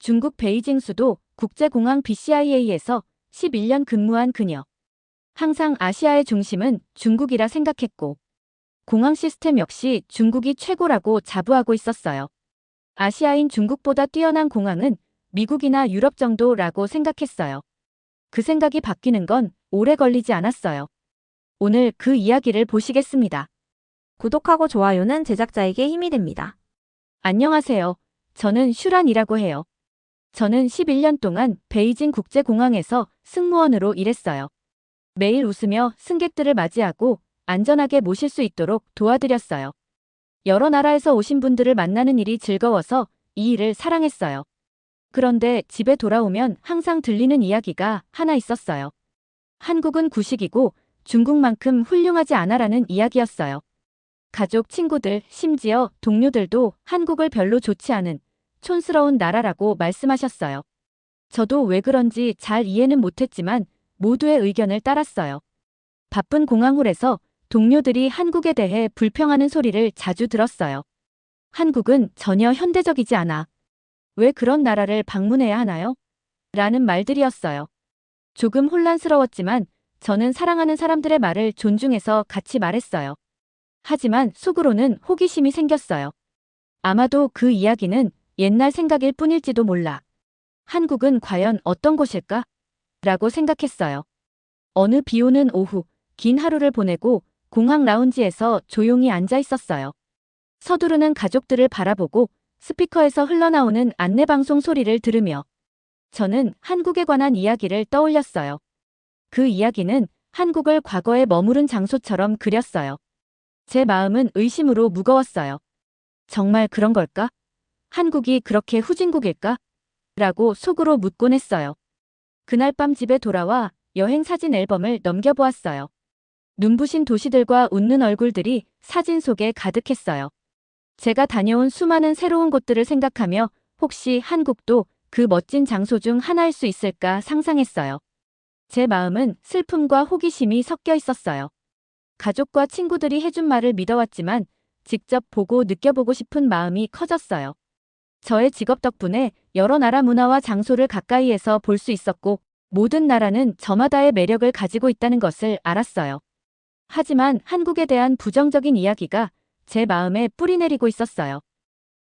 중국 베이징 수도 국제공항 BCIA에서 11년 근무한 그녀. 항상 아시아의 중심은 중국이라 생각했고, 공항 시스템 역시 중국이 최고라고 자부하고 있었어요. 아시아인 중국보다 뛰어난 공항은 미국이나 유럽 정도라고 생각했어요. 그 생각이 바뀌는 건 오래 걸리지 않았어요. 오늘 그 이야기를 보시겠습니다. 구독하고 좋아요는 제작자에게 힘이 됩니다. 안녕하세요. 저는 슈란이라고 해요. 저는 11년 동안 베이징 국제공항에서 승무원으로 일했어요. 매일 웃으며 승객들을 맞이하고 안전하게 모실 수 있도록 도와드렸어요. 여러 나라에서 오신 분들을 만나는 일이 즐거워서 이 일을 사랑했어요. 그런데 집에 돌아오면 항상 들리는 이야기가 하나 있었어요. 한국은 구식이고 중국만큼 훌륭하지 않아라는 이야기였어요. 가족, 친구들, 심지어 동료들도 한국을 별로 좋지 않은 촌스러운 나라라고 말씀하셨어요. 저도 왜 그런지 잘 이해는 못했지만 모두의 의견을 따랐어요. 바쁜 공항홀에서 동료들이 한국에 대해 불평하는 소리를 자주 들었어요. 한국은 전혀 현대적이지 않아. 왜 그런 나라를 방문해야 하나요? 라는 말들이었어요. 조금 혼란스러웠지만 저는 사랑하는 사람들의 말을 존중해서 같이 말했어요. 하지만 속으로는 호기심이 생겼어요. 아마도 그 이야기는 옛날 생각일 뿐일지도 몰라. 한국은 과연 어떤 곳일까? 라고 생각했어요. 어느 비 오는 오후, 긴 하루를 보내고 공항 라운지에서 조용히 앉아 있었어요. 서두르는 가족들을 바라보고 스피커에서 흘러나오는 안내방송 소리를 들으며 저는 한국에 관한 이야기를 떠올렸어요. 그 이야기는 한국을 과거에 머무른 장소처럼 그렸어요. 제 마음은 의심으로 무거웠어요. 정말 그런 걸까? 한국이 그렇게 후진국일까? 라고 속으로 묻곤 했어요. 그날 밤 집에 돌아와 여행 사진 앨범을 넘겨보았어요. 눈부신 도시들과 웃는 얼굴들이 사진 속에 가득했어요. 제가 다녀온 수많은 새로운 곳들을 생각하며 혹시 한국도 그 멋진 장소 중 하나일 수 있을까 상상했어요. 제 마음은 슬픔과 호기심이 섞여 있었어요. 가족과 친구들이 해준 말을 믿어왔지만 직접 보고 느껴보고 싶은 마음이 커졌어요. 저의 직업 덕분에 여러 나라 문화와 장소를 가까이에서 볼 수 있었고 모든 나라는 저마다의 매력을 가지고 있다는 것을 알았어요. 하지만 한국에 대한 부정적인 이야기가 제 마음에 뿌리내리고 있었어요.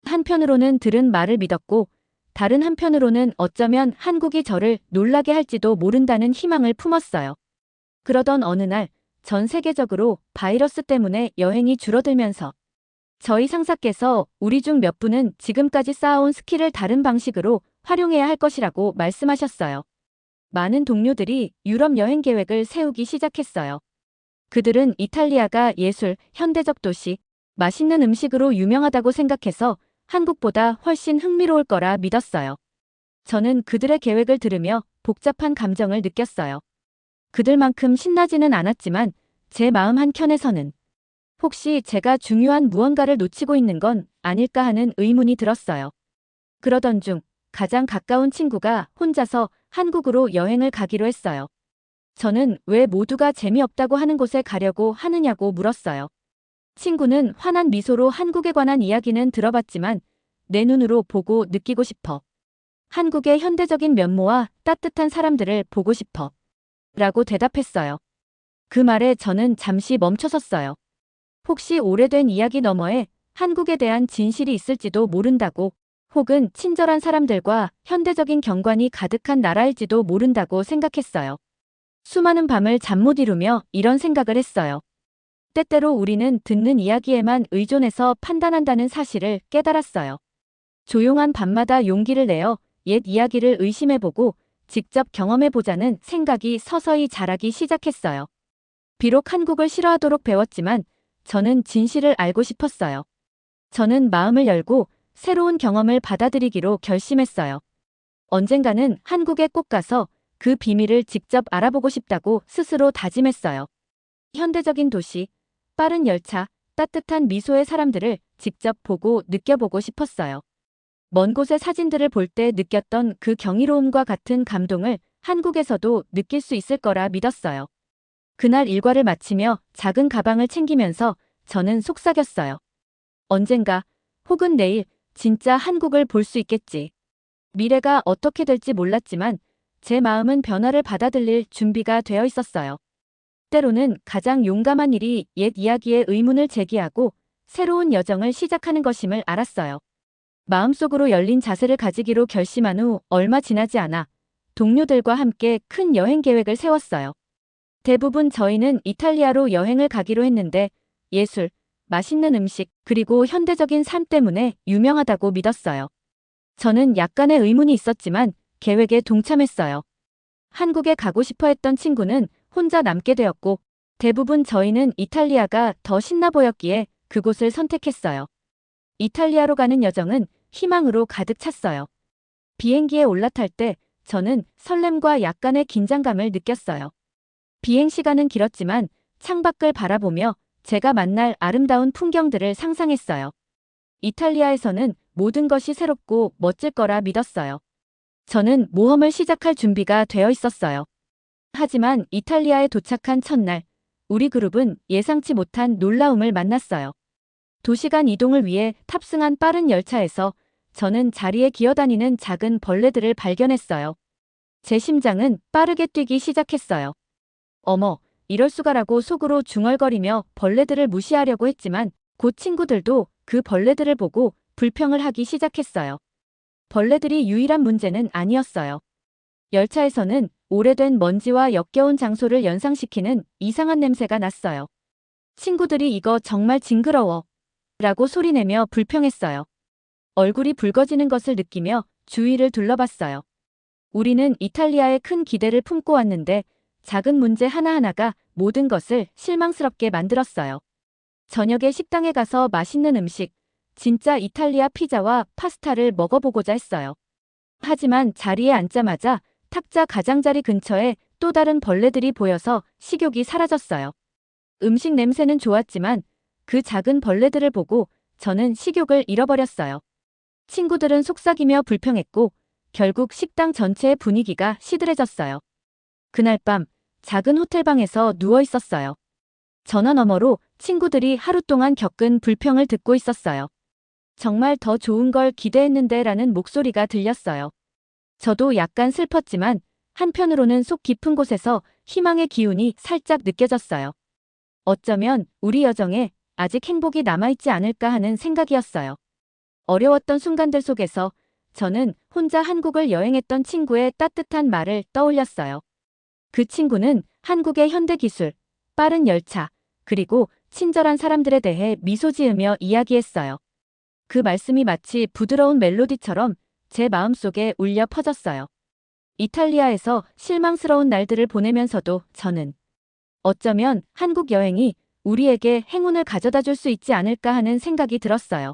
한편으로는 들은 말을 믿었고 다른 한편으로는 어쩌면 한국이 저를 놀라게 할지도 모른다는 희망을 품었어요. 그러던 어느 날 전 세계적으로 바이러스 때문에 여행이 줄어들면서 저희 상사께서 우리 중 몇 분은 지금까지 쌓아온 스킬을 다른 방식으로 활용해야 할 것이라고 말씀하셨어요. 많은 동료들이 유럽 여행 계획을 세우기 시작했어요. 그들은 이탈리아가 예술, 현대적 도시, 맛있는 음식으로 유명하다고 생각해서 한국보다 훨씬 흥미로울 거라 믿었어요. 저는 그들의 계획을 들으며 복잡한 감정을 느꼈어요. 그들만큼 신나지는 않았지만 제 마음 한켠에서는 혹시 제가 중요한 무언가를 놓치고 있는 건 아닐까 하는 의문이 들었어요. 그러던 중 가장 가까운 친구가 혼자서 한국으로 여행을 가기로 했어요. 저는 왜 모두가 재미없다고 하는 곳에 가려고 하느냐고 물었어요. 친구는 환한 미소로 한국에 관한 이야기는 들어봤지만 내 눈으로 보고 느끼고 싶어. 한국의 현대적인 면모와 따뜻한 사람들을 보고 싶어. 라고 대답했어요. 그 말에 저는 잠시 멈춰섰어요. 혹시 오래된 이야기 너머에 한국에 대한 진실이 있을지도 모른다고, 혹은 친절한 사람들과 현대적인 경관이 가득한 나라일지도 모른다고 생각했어요. 수많은 밤을 잠 못 이루며 이런 생각을 했어요. 때때로 우리는 듣는 이야기에만 의존해서 판단한다는 사실을 깨달았어요. 조용한 밤마다 용기를 내어 옛 이야기를 의심해보고 직접 경험해보자는 생각이 서서히 자라기 시작했어요. 비록 한국을 싫어하도록 배웠지만 저는 진실을 알고 싶었어요. 저는 마음을 열고 새로운 경험을 받아들이기로 결심했어요. 언젠가는 한국에 꼭 가서 그 비밀을 직접 알아보고 싶다고 스스로 다짐했어요. 현대적인 도시, 빠른 열차, 따뜻한 미소의 사람들을 직접 보고 느껴보고 싶었어요. 먼 곳의 사진들을 볼 때 느꼈던 그 경이로움과 같은 감동을 한국에서도 느낄 수 있을 거라 믿었어요. 그날 일과를 마치며 작은 가방을 챙기면서 저는 속삭였어요. 언젠가, 혹은 내일, 진짜 한국을 볼 수 있겠지. 미래가 어떻게 될지 몰랐지만 제 마음은 변화를 받아들일 준비가 되어 있었어요. 때로는 가장 용감한 일이 옛 이야기에 의문을 제기하고 새로운 여정을 시작하는 것임을 알았어요. 마음속으로 열린 자세를 가지기로 결심한 후 얼마 지나지 않아 동료들과 함께 큰 여행 계획을 세웠어요. 대부분 저희는 이탈리아로 여행을 가기로 했는데 예술, 맛있는 음식, 그리고 현대적인 삶 때문에 유명하다고 믿었어요. 저는 약간의 의문이 있었지만 계획에 동참했어요. 한국에 가고 싶어 했던 친구는 혼자 남게 되었고 대부분 저희는 이탈리아가 더 신나 보였기에 그곳을 선택했어요. 이탈리아로 가는 여정은 희망으로 가득 찼어요. 비행기에 올라탈 때 저는 설렘과 약간의 긴장감을 느꼈어요. 비행 시간은 길었지만 창밖을 바라보며 제가 만날 아름다운 풍경들을 상상했어요. 이탈리아에서는 모든 것이 새롭고 멋질 거라 믿었어요. 저는 모험을 시작할 준비가 되어 있었어요. 하지만 이탈리아에 도착한 첫날, 우리 그룹은 예상치 못한 놀라움을 만났어요. 2시간 이동을 위해 탑승한 빠른 열차에서 저는 자리에 기어다니는 작은 벌레들을 발견했어요. 제 심장은 빠르게 뛰기 시작했어요. 어머, 이럴 수가라고 속으로 중얼거리며 벌레들을 무시하려고 했지만 곧 친구들도 그 벌레들을 보고 불평을 하기 시작했어요. 벌레들이 유일한 문제는 아니었어요. 열차에서는 오래된 먼지와 역겨운 장소를 연상시키는 이상한 냄새가 났어요. 친구들이 이거 정말 징그러워 라고 소리내며 불평했어요. 얼굴이 붉어지는 것을 느끼며 주위를 둘러봤어요. 우리는 이탈리아에 큰 기대를 품고 왔는데 작은 문제 하나하나가 모든 것을 실망스럽게 만들었어요. 저녁에 식당에 가서 맛있는 음식, 진짜 이탈리아 피자와 파스타를 먹어보고자 했어요. 하지만 자리에 앉자마자 탁자 가장자리 근처에 또 다른 벌레들이 보여서 식욕이 사라졌어요. 음식 냄새는 좋았지만 그 작은 벌레들을 보고 저는 식욕을 잃어버렸어요. 친구들은 속삭이며 불평했고 결국 식당 전체의 분위기가 시들해졌어요. 그날 밤 작은 호텔방에서 누워 있었어요. 전화 너머로 친구들이 하루 동안 겪은 불평을 듣고 있었어요. 정말 더 좋은 걸 기대했는데 라는 목소리가 들렸어요. 저도 약간 슬펐지만 한편으로는 속 깊은 곳에서 희망의 기운이 살짝 느껴졌어요. 어쩌면 우리 여정에 아직 행복이 남아있지 않을까 하는 생각이었어요. 어려웠던 순간들 속에서 저는 혼자 한국을 여행했던 친구의 따뜻한 말을 떠올렸어요. 그 친구는 한국의 현대기술, 빠른 열차, 그리고 친절한 사람들에 대해 미소 지으며 이야기했어요. 그 말씀이 마치 부드러운 멜로디처럼 제 마음속에 울려 퍼졌어요. 이탈리아에서 실망스러운 날들을 보내면서도 저는 어쩌면 한국 여행이 우리에게 행운을 가져다 줄 수 있지 않을까 하는 생각이 들었어요.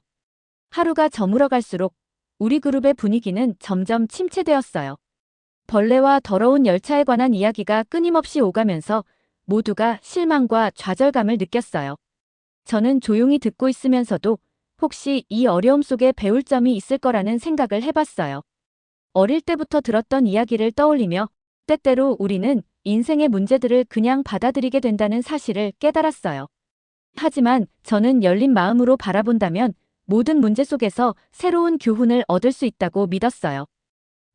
하루가 저물어 갈수록 우리 그룹의 분위기는 점점 침체되었어요. 벌레와 더러운 열차에 관한 이야기가 끊임없이 오가면서 모두가 실망과 좌절감을 느꼈어요. 저는 조용히 듣고 있으면서도 혹시 이 어려움 속에 배울 점이 있을 거라는 생각을 해봤어요. 어릴 때부터 들었던 이야기를 떠올리며 때때로 우리는 인생의 문제들을 그냥 받아들이게 된다는 사실을 깨달았어요. 하지만 저는 열린 마음으로 바라본다면 모든 문제 속에서 새로운 교훈을 얻을 수 있다고 믿었어요.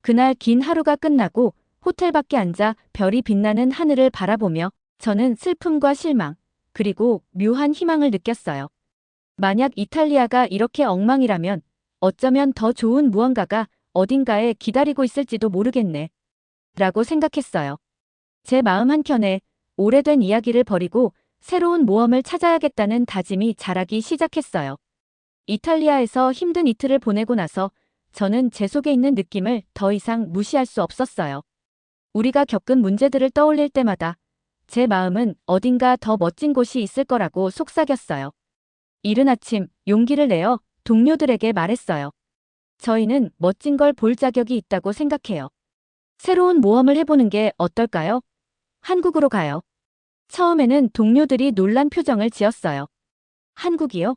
그날 긴 하루가 끝나고 호텔 밖에 앉아 별이 빛나는 하늘을 바라보며 저는 슬픔과 실망, 그리고 묘한 희망을 느꼈어요. 만약 이탈리아가 이렇게 엉망이라면 어쩌면 더 좋은 무언가가 어딘가에 기다리고 있을지도 모르겠네. 라고 생각했어요. 제 마음 한켠에 오래된 이야기를 버리고 새로운 모험을 찾아야겠다는 다짐이 자라기 시작했어요. 이탈리아에서 힘든 이틀을 보내고 나서 저는 제 속에 있는 느낌을 더 이상 무시할 수 없었어요. 우리가 겪은 문제들을 떠올릴 때마다 제 마음은 어딘가 더 멋진 곳이 있을 거라고 속삭였어요. 이른 아침 용기를 내어 동료들에게 말했어요. 저희는 멋진 걸 볼 자격이 있다고 생각해요. 새로운 모험을 해보는 게 어떨까요? 한국으로 가요. 처음에는 동료들이 놀란 표정을 지었어요. 한국이요?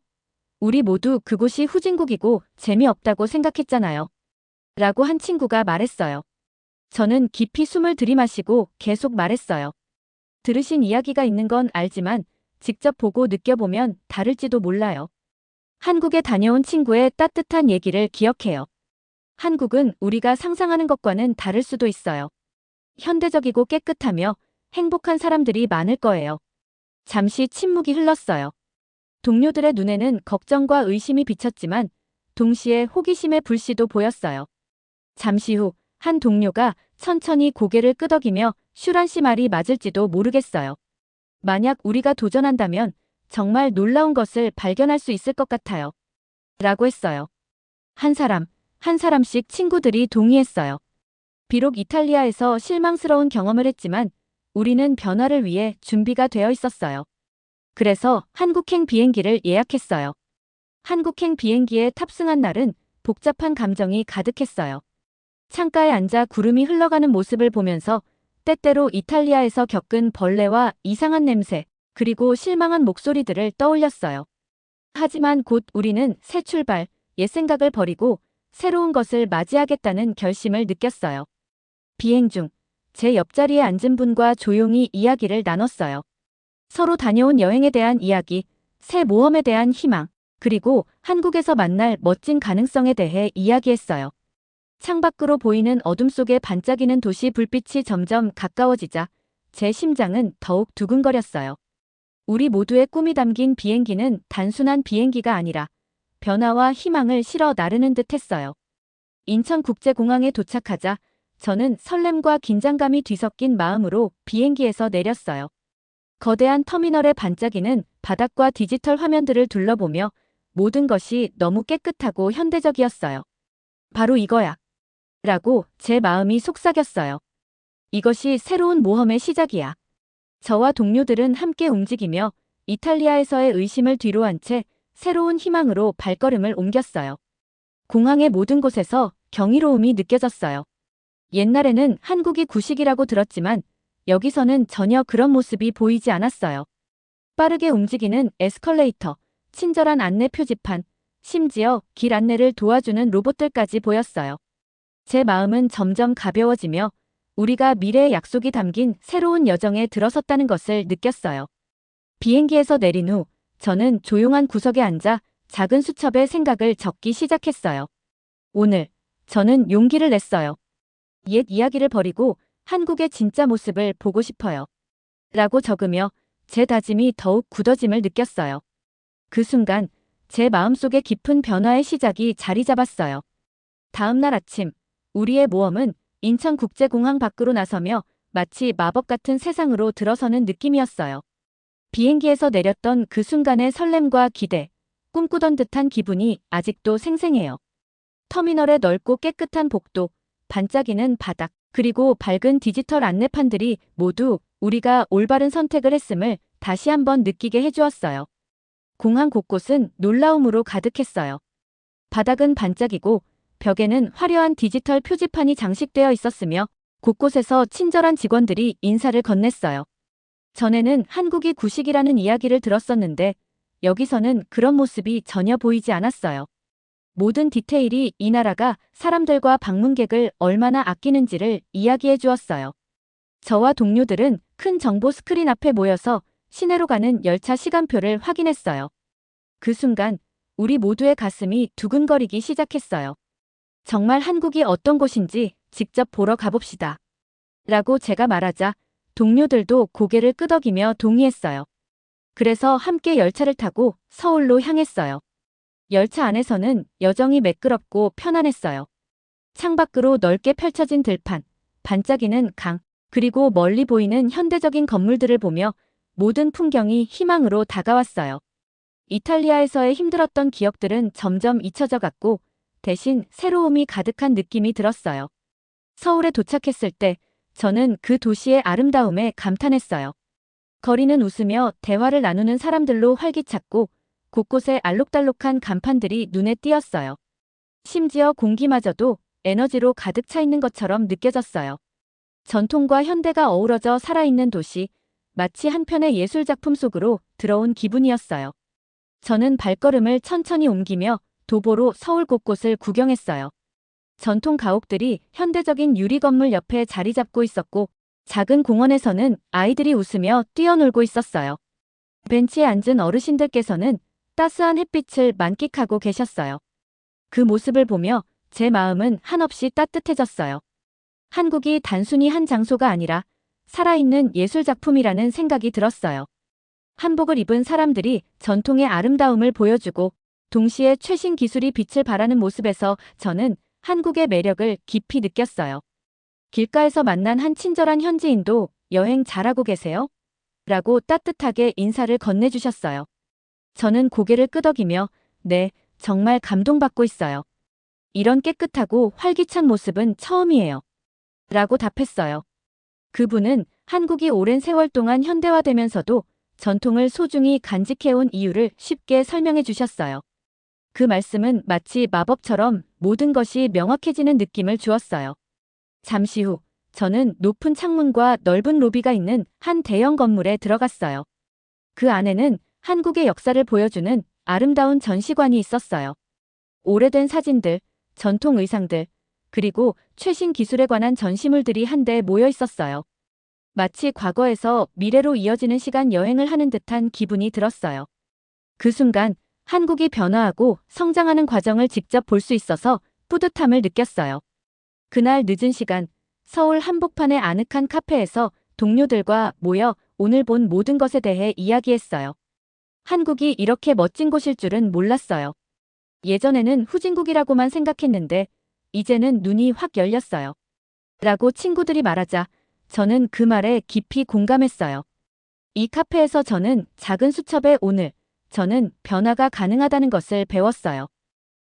우리 모두 그곳이 후진국이고 재미없다고 생각했잖아요. 라고 한 친구가 말했어요. 저는 깊이 숨을 들이마시고 계속 말했어요. 들으신 이야기가 있는 건 알지만 직접 보고 느껴보면 다를지도 몰라요. 한국에 다녀온 친구의 따뜻한 얘기를 기억해요. 한국은 우리가 상상하는 것과는 다를 수도 있어요. 현대적이고 깨끗하며 행복한 사람들이 많을 거예요. 잠시 침묵이 흘렀어요. 동료들의 눈에는 걱정과 의심이 비쳤지만 동시에 호기심의 불씨도 보였어요. 잠시 후 한 동료가 천천히 고개를 끄덕이며 슈란 씨 말이 맞을지도 모르겠어요. 만약 우리가 도전한다면 정말 놀라운 것을 발견할 수 있을 것 같아요. 라고 했어요. 한 사람씩 친구들이 동의했어요. 비록 이탈리아에서 실망스러운 경험을 했지만 우리는 변화를 위해 준비가 되어 있었어요. 그래서 한국행 비행기를 예약했어요. 한국행 비행기에 탑승한 날은 복잡한 감정이 가득했어요. 창가에 앉아 구름이 흘러가는 모습을 보면서 때때로 이탈리아에서 겪은 벌레와 이상한 냄새, 그리고 실망한 목소리들을 떠올렸어요. 하지만 곧 우리는 새 출발, 옛 생각을 버리고 새로운 것을 맞이하겠다는 결심을 느꼈어요. 비행 중 제 옆자리에 앉은 분과 조용히 이야기를 나눴어요. 서로 다녀온 여행에 대한 이야기, 새 모험에 대한 희망, 그리고 한국에서 만날 멋진 가능성에 대해 이야기했어요. 창밖으로 보이는 어둠 속에 반짝이는 도시 불빛이 점점 가까워지자 제 심장은 더욱 두근거렸어요. 우리 모두의 꿈이 담긴 비행기는 단순한 비행기가 아니라 변화와 희망을 실어 나르는 듯 했어요. 인천국제공항에 도착하자 저는 설렘과 긴장감이 뒤섞인 마음으로 비행기에서 내렸어요. 거대한 터미널의 반짝이는 바닥과 디지털 화면들을 둘러보며 모든 것이 너무 깨끗하고 현대적이었어요. 바로 이거야. 라고 제 마음이 속삭였어요. 이것이 새로운 모험의 시작이야. 저와 동료들은 함께 움직이며 이탈리아에서의 의심을 뒤로한 채 새로운 희망으로 발걸음을 옮겼어요. 공항의 모든 곳에서 경이로움이 느껴졌어요. 옛날에는 한국이 구식이라고 들었지만 여기서는 전혀 그런 모습이 보이지 않았어요. 빠르게 움직이는 에스컬레이터, 친절한 안내 표지판, 심지어 길 안내를 도와주는 로봇들까지 보였어요. 제 마음은 점점 가벼워지며 우리가 미래의 약속이 담긴 새로운 여정에 들어섰다는 것을 느꼈어요. 비행기에서 내린 후 저는 조용한 구석에 앉아 작은 수첩에 생각을 적기 시작했어요. 오늘 저는 용기를 냈어요. 옛 이야기를 버리고 한국의 진짜 모습을 보고 싶어요. 라고 적으며 제 다짐이 더욱 굳어짐을 느꼈어요. 그 순간 제 마음속에 깊은 변화의 시작이 자리 잡았어요. 다음 날 아침, 우리의 모험은 인천국제공항 밖으로 나서며 마치 마법 같은 세상으로 들어서는 느낌이었어요. 비행기에서 내렸던 그 순간의 설렘과 기대, 꿈꾸던 듯한 기분이 아직도 생생해요. 터미널의 넓고 깨끗한 복도, 반짝이는 바닥, 그리고 밝은 디지털 안내판들이 모두 우리가 올바른 선택을 했음을 다시 한번 느끼게 해주었어요. 공항 곳곳은 놀라움으로 가득했어요. 바닥은 반짝이고 벽에는 화려한 디지털 표지판이 장식되어 있었으며 곳곳에서 친절한 직원들이 인사를 건넸어요. 전에는 한국이 구식이라는 이야기를 들었었는데 여기서는 그런 모습이 전혀 보이지 않았어요. 모든 디테일이 이 나라가 사람들과 방문객을 얼마나 아끼는지를 이야기해 주었어요. 저와 동료들은 큰 정보 스크린 앞에 모여서 시내로 가는 열차 시간표를 확인했어요. 그 순간 우리 모두의 가슴이 두근거리기 시작했어요. 정말 한국이 어떤 곳인지 직접 보러 가봅시다. 라고 제가 말하자 동료들도 고개를 끄덕이며 동의했어요. 그래서 함께 열차를 타고 서울로 향했어요. 열차 안에서는 여정이 매끄럽고 편안했어요. 창밖으로 넓게 펼쳐진 들판, 반짝이는 강, 그리고 멀리 보이는 현대적인 건물들을 보며 모든 풍경이 희망으로 다가왔어요. 이탈리아에서의 힘들었던 기억들은 점점 잊혀져 갔고 대신 새로움이 가득한 느낌이 들었어요. 서울에 도착했을 때 저는 그 도시의 아름다움에 감탄했어요. 거리는 웃으며 대화를 나누는 사람들로 활기찼고 곳곳에 알록달록한 간판들이 눈에 띄었어요. 심지어 공기마저도 에너지로 가득 차 있는 것처럼 느껴졌어요. 전통과 현대가 어우러져 살아있는 도시, 마치 한 편의 예술작품 속으로 들어온 기분이었어요. 저는 발걸음을 천천히 옮기며 도보로 서울 곳곳을 구경했어요. 전통 가옥들이 현대적인 유리 건물 옆에 자리 잡고 있었고 작은 공원에서는 아이들이 웃으며 뛰어놀고 있었어요. 벤치에 앉은 어르신들께서는 따스한 햇빛을 만끽하고 계셨어요. 그 모습을 보며 제 마음은 한없이 따뜻해졌어요. 한국이 단순히 한 장소가 아니라 살아있는 예술작품이라는 생각이 들었어요. 한복을 입은 사람들이 전통의 아름다움을 보여주고 동시에 최신 기술이 빛을 발하는 모습에서 저는 한국의 매력을 깊이 느꼈어요. 길가에서 만난 한 친절한 현지인도 여행 잘하고 계세요? 라고 따뜻하게 인사를 건네주셨어요. 저는 고개를 끄덕이며 네, 정말 감동받고 있어요. 이런 깨끗하고 활기찬 모습은 처음이에요. 라고 답했어요. 그분은 한국이 오랜 세월 동안 현대화되면서도 전통을 소중히 간직해온 이유를 쉽게 설명해 주셨어요. 그 말씀은 마치 마법처럼 모든 것이 명확해지는 느낌을 주었어요. 잠시 후, 저는 높은 창문과 넓은 로비가 있는 한 대형 건물에 들어갔어요. 그 안에는 한국의 역사를 보여주는 아름다운 전시관이 있었어요. 오래된 사진들, 전통 의상들, 그리고 최신 기술에 관한 전시물들이 한데 모여 있었어요. 마치 과거에서 미래로 이어지는 시간 여행을 하는 듯한 기분이 들었어요. 그 순간 한국이 변화하고 성장하는 과정을 직접 볼 수 있어서 뿌듯함을 느꼈어요. 그날 늦은 시간, 서울 한복판의 아늑한 카페에서 동료들과 모여 오늘 본 모든 것에 대해 이야기했어요. 한국이 이렇게 멋진 곳일 줄은 몰랐어요. 예전에는 후진국이라고만 생각했는데 이제는 눈이 확 열렸어요. 라고 친구들이 말하자 저는 그 말에 깊이 공감했어요. 이 카페에서 저는 작은 수첩에 오늘, 저는 변화가 가능하다는 것을 배웠어요.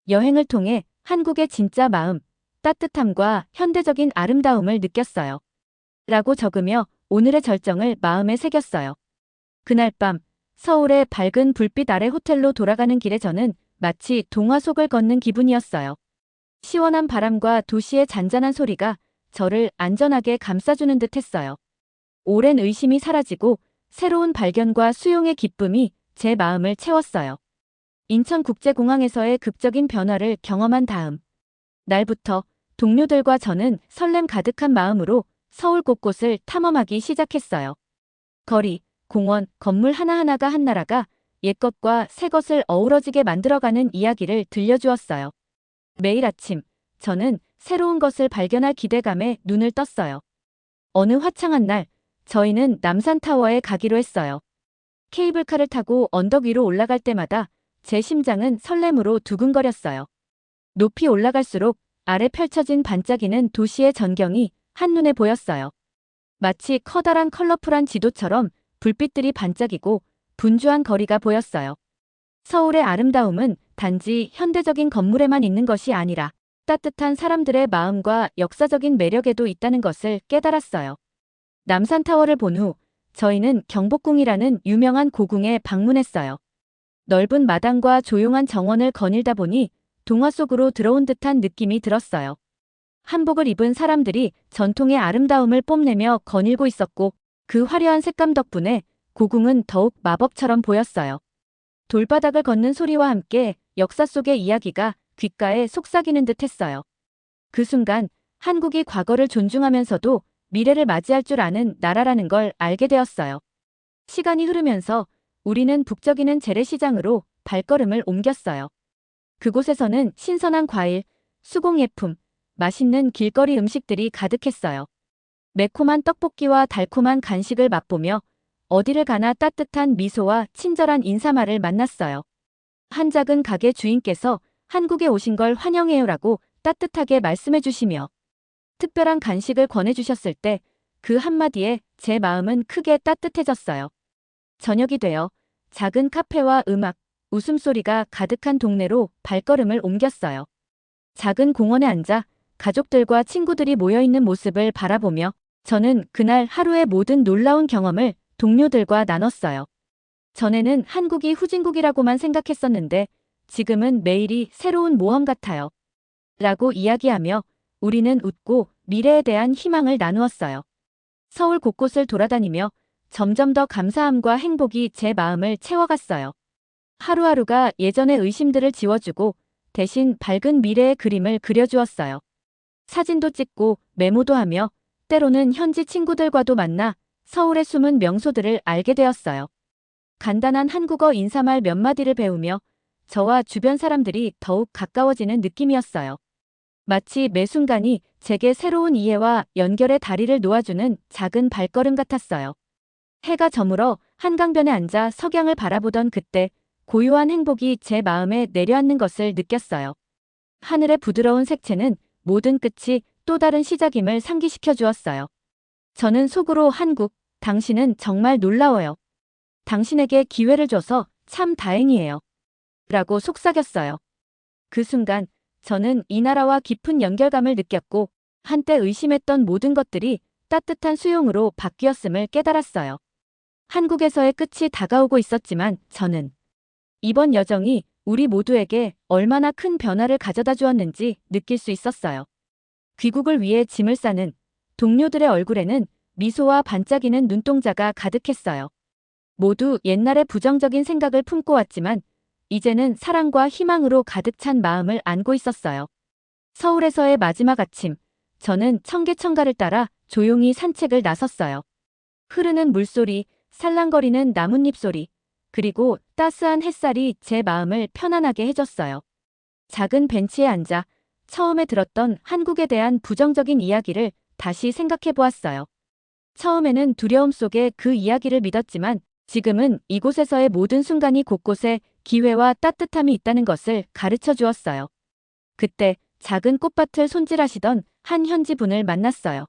여행을 통해 한국의 진짜 마음, 따뜻함과 현대적인 아름다움을 느꼈어요. 라고 적으며 오늘의 절정을 마음에 새겼어요. 그날 밤, 서울의 밝은 불빛 아래 호텔로 돌아가는 길에 저는 마치 동화 속을 걷는 기분이었어요. 시원한 바람과 도시의 잔잔한 소리가 저를 안전하게 감싸주는 듯 했어요. 오랜 의심이 사라지고 새로운 발견과 수용의 기쁨이 제 마음을 채웠어요. 인천국제공항에서의 극적인 변화를 경험한 다음 날부터 동료들과 저는 설렘 가득한 마음으로 서울 곳곳을 탐험하기 시작했어요. 거리, 공원, 건물 하나하나가 한 나라가 옛것과 새것을 어우러지게 만들어가는 이야기를 들려주었어요. 매일 아침, 저는 새로운 것을 발견할 기대감에 눈을 떴어요. 어느 화창한 날, 저희는 남산타워에 가기로 했어요. 케이블카를 타고 언덕 위로 올라갈 때마다 제 심장은 설렘으로 두근거렸어요. 높이 올라갈수록 아래 펼쳐진 반짝이는 도시의 전경이 한눈에 보였어요. 마치 커다란 컬러풀한 지도처럼 불빛들이 반짝이고 분주한 거리가 보였어요. 서울의 아름다움은 단지 현대적인 건물에만 있는 것이 아니라 따뜻한 사람들의 마음과 역사적인 매력에도 있다는 것을 깨달았어요. 남산타워를 본 후 저희는 경복궁이라는 유명한 고궁에 방문했어요. 넓은 마당과 조용한 정원을 거닐다 보니 동화 속으로 들어온 듯한 느낌이 들었어요. 한복을 입은 사람들이 전통의 아름다움을 뽐내며 거닐고 있었고 그 화려한 색감 덕분에 고궁은 더욱 마법처럼 보였어요. 돌바닥을 걷는 소리와 함께 역사 속의 이야기가 귓가에 속삭이는 듯 했어요. 그 순간 한국이 과거를 존중하면서도 미래를 맞이할 줄 아는 나라라는 걸 알게 되었어요. 시간이 흐르면서 우리는 북적이는 재래시장으로 발걸음을 옮겼어요. 그곳에서는 신선한 과일, 수공예품, 맛있는 길거리 음식들이 가득했어요. 매콤한 떡볶이와 달콤한 간식을 맛보며 어디를 가나 따뜻한 미소와 친절한 인사말을 만났어요. 한 작은 가게 주인께서 한국에 오신 걸 환영해요라고 따뜻하게 말씀해 주시며 특별한 간식을 권해주셨을 때 그 한마디에 제 마음은 크게 따뜻해졌어요. 저녁이 되어 작은 카페와 음악, 웃음소리가 가득한 동네로 발걸음을 옮겼어요. 작은 공원에 앉아 가족들과 친구들이 모여있는 모습을 바라보며 저는 그날 하루의 모든 놀라운 경험을 동료들과 나눴어요. 전에는 한국이 후진국이라고만 생각했었는데 지금은 매일이 새로운 모험 같아요. 라고 이야기하며 우리는 웃고 미래에 대한 희망을 나누었어요. 서울 곳곳을 돌아다니며 점점 더 감사함과 행복이 제 마음을 채워갔어요. 하루하루가 예전의 의심들을 지워주고 대신 밝은 미래의 그림을 그려주었어요. 사진도 찍고 메모도 하며 때로는 현지 친구들과도 만나 서울의 숨은 명소들을 알게 되었어요. 간단한 한국어 인사말 몇 마디를 배우며 저와 주변 사람들이 더욱 가까워지는 느낌이었어요. 마치 매 순간이 제게 새로운 이해와 연결의 다리를 놓아주는 작은 발걸음 같았어요. 해가 저물어 한강변에 앉아 석양을 바라보던 그때 고요한 행복이 제 마음에 내려앉는 것을 느꼈어요. 하늘의 부드러운 색채는 모든 끝이 또 다른 시작임을 상기시켜 주었어요. 저는 속으로 한국, 당신은 정말 놀라워요. 당신에게 기회를 줘서 참 다행이에요. 라고 속삭였어요. 그 순간 저는 이 나라와 깊은 연결감을 느꼈고 한때 의심했던 모든 것들이 따뜻한 수용으로 바뀌었음을 깨달았어요. 한국에서의 끝이 다가오고 있었지만 저는 이번 여정이 우리 모두에게 얼마나 큰 변화를 가져다 주었는지 느낄 수 있었어요. 귀국을 위해 짐을 싸는 동료들의 얼굴에는 미소와 반짝이는 눈동자가 가득했어요. 모두 옛날의 부정적인 생각을 품고 왔지만 이제는 사랑과 희망으로 가득 찬 마음을 안고 있었어요. 서울에서의 마지막 아침, 저는 청계천가를 따라 조용히 산책을 나섰어요. 흐르는 물소리, 살랑거리는 나뭇잎 소리, 그리고 따스한 햇살이 제 마음을 편안하게 해줬어요. 작은 벤치에 앉아 처음에 들었던 한국에 대한 부정적인 이야기를 다시 생각해 보았어요. 처음에는 두려움 속에 그 이야기를 믿었지만 지금은 이곳에서의 모든 순간이 곳곳에 기회와 따뜻함이 있다는 것을 가르쳐 주었어요. 그때 작은 꽃밭을 손질하시던 한 현지 분을 만났어요.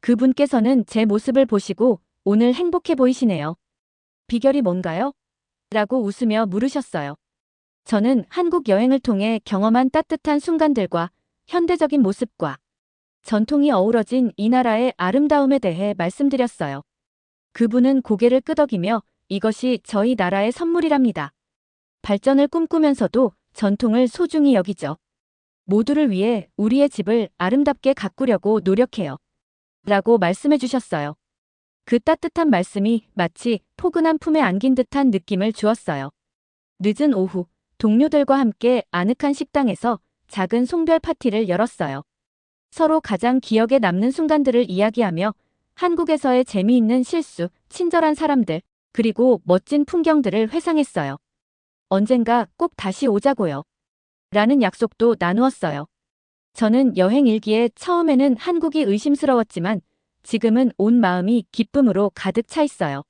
그분께서는 제 모습을 보시고 오늘 행복해 보이시네요. 비결이 뭔가요? 라고 웃으며 물으셨어요. 저는 한국 여행을 통해 경험한 따뜻한 순간들과 현대적인 모습과 전통이 어우러진 이 나라의 아름다움에 대해 말씀드렸어요. 그분은 고개를 끄덕이며 이것이 저희 나라의 선물이랍니다. 발전을 꿈꾸면서도 전통을 소중히 여기죠. 모두를 위해 우리의 집을 아름답게 가꾸려고 노력해요. 라고 말씀해 주셨어요. 그 따뜻한 말씀이 마치 포근한 품에 안긴 듯한 느낌을 주었어요. 늦은 오후, 동료들과 함께 아늑한 식당에서 작은 송별 파티를 열었어요. 서로 가장 기억에 남는 순간들을 이야기하며 한국에서의 재미있는 실수, 친절한 사람들, 그리고 멋진 풍경들을 회상했어요. 언젠가 꼭 다시 오자고요. 라는 약속도 나누었어요. 저는 여행 일기에 처음에는 한국이 의심스러웠지만 지금은 온 마음이 기쁨으로 가득 차 있어요.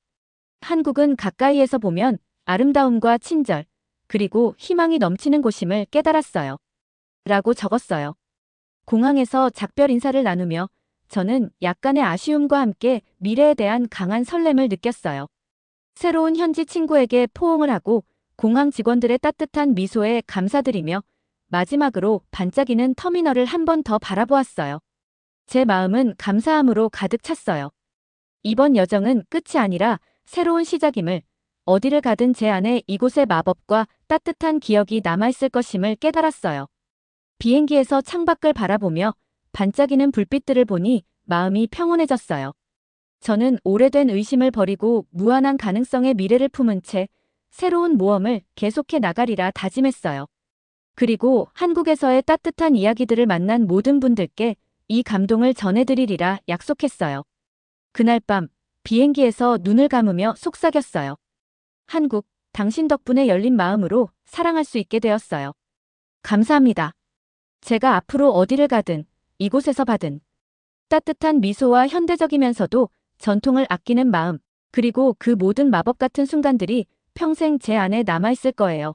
한국은 가까이에서 보면 아름다움과 친절, 그리고 희망이 넘치는 곳임을 깨달았어요. 라고 적었어요. 공항에서 작별 인사를 나누며 저는 약간의 아쉬움과 함께 미래에 대한 강한 설렘을 느꼈어요. 새로운 현지 친구에게 포옹을 하고 공항 직원들의 따뜻한 미소에 감사드리며 마지막으로 반짝이는 터미널을 한 번 더 바라보았어요. 제 마음은 감사함으로 가득 찼어요. 이번 여정은 끝이 아니라 새로운 시작임을, 어디를 가든 제 안에 이곳의 마법과 따뜻한 기억이 남아있을 것임을 깨달았어요. 비행기에서 창밖을 바라보며 반짝이는 불빛들을 보니 마음이 평온해졌어요. 저는 오래된 의심을 버리고 무한한 가능성의 미래를 품은 채 새로운 모험을 계속해 나가리라 다짐했어요. 그리고 한국에서의 따뜻한 이야기들을 만난 모든 분들께 이 감동을 전해드리리라 약속했어요. 그날 밤 비행기에서 눈을 감으며 속삭였어요. 한국, 당신 덕분에 열린 마음으로 사랑할 수 있게 되었어요. 감사합니다. 제가 앞으로 어디를 가든 이곳에서 받은 따뜻한 미소와 현대적이면서도 전통을 아끼는 마음, 그리고 그 모든 마법 같은 순간들이 평생 제 안에 남아있을 거예요.